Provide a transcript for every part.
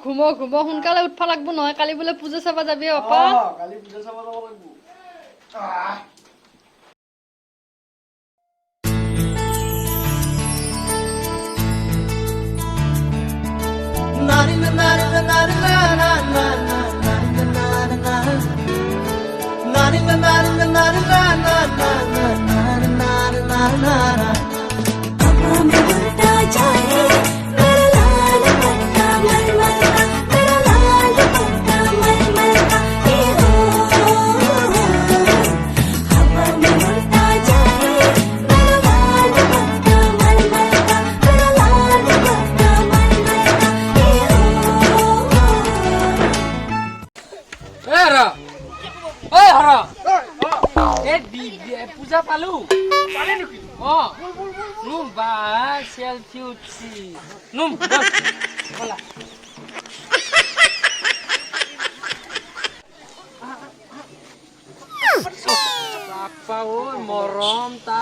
ঘুমো সোনকালে উঠবা লাগব নহয় কালি বোলে পূজা চাবা যাবি আপা কালি পূজা চাব যাব লাগব nari na nari na nari na na na nari na nari na nari na nari na nari na na nari nari nari nari हवा में उड़ता जाए मेरा लाल पत्ता मलमल का मेरा लाल पत्ता मलमल का ए हो हवा में उड़ता जाए मेरा लाल पत्ता मलमल का मेरा लाल पत्ता मलमल का ए हो हरा ओए हरा ए पूजा पालू पाले नुकी नुम बा सेल्फी उठी नुम बोला apa oi morom ta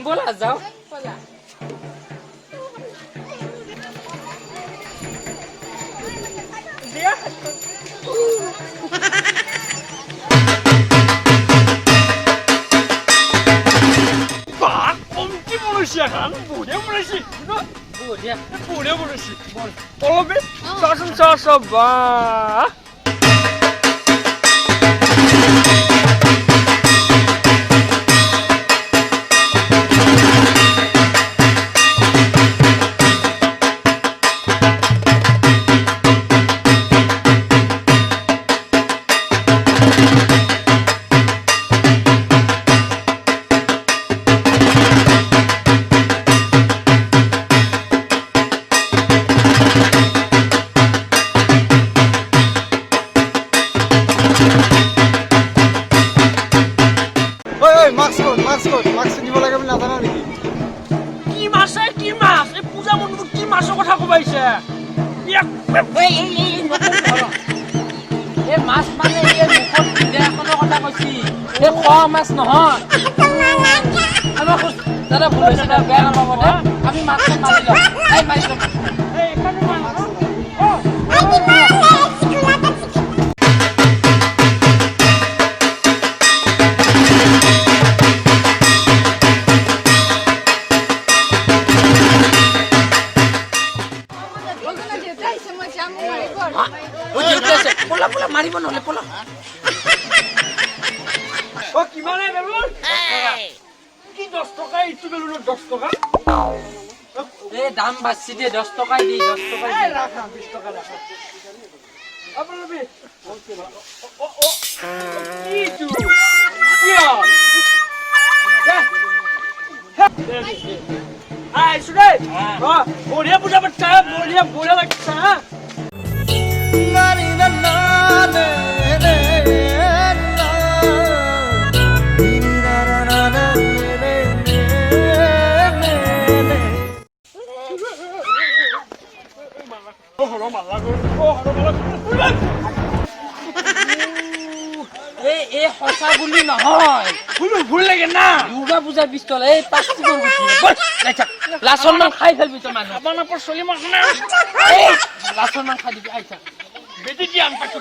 bola जाओ bola dia 시작한 무려 무릇이 뭐냐 무려 무릇이 얼음에 가슴 싸서 봐 মাস্ক দিব লাগে বুলি নাজানা নেকি কি মাছ এই পূজা মণ্ডপত কি মাছৰ কথা কবাইছে এই মাছ মানে এই মুখত বিদেশখনৰ কথা কৈছি এই খোৱা মাছ নহয় আমাৰ দাদা ভুল হৈছে না বেয়া নাপাব দে আমি মাছ মাৰি লওঁ এই মাৰি লওঁ এই এখানে মাছ পোলা মাৰিব নহলে পোলা ও কিমানে বেলুন কি 10 টাকা ইটু বেলুনৰ 10 টাকা এ দাম বাছি দে 10 টাকাই দি 10 টাকাই দি রাখা 20 টাকা রাখা আপনি ও কি তু কিয়া আই শুনে হ্যাঁ বড়িয়া পূজা বাচ্চা বড়িয়া লাগছে nari na na na na এই হসা বুলি নহয় ভুল লাগে না দুর্গা পূজা পিস্তল এই প্লাস্টিকৰ গুটি বল আচ্ছা লাসন মান খাই ফেলবি তো মানুহ আপনার পর চলি মাছ না এই লাসন মান খাই দিবি আচ্ছা বেটি কি আম পাচ্ছি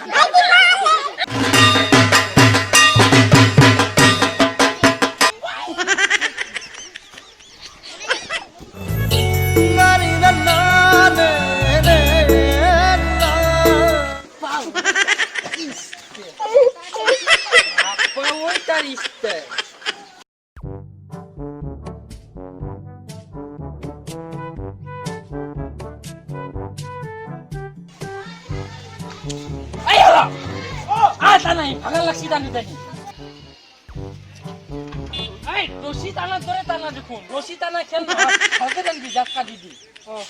nari na na na Tariste. Ayolah. Tanah, agar laksi tanah tadi. Ay, rosi tanah dore tanah dekun. Rosi tanah kel, harga dan bijak kadi di. Oh,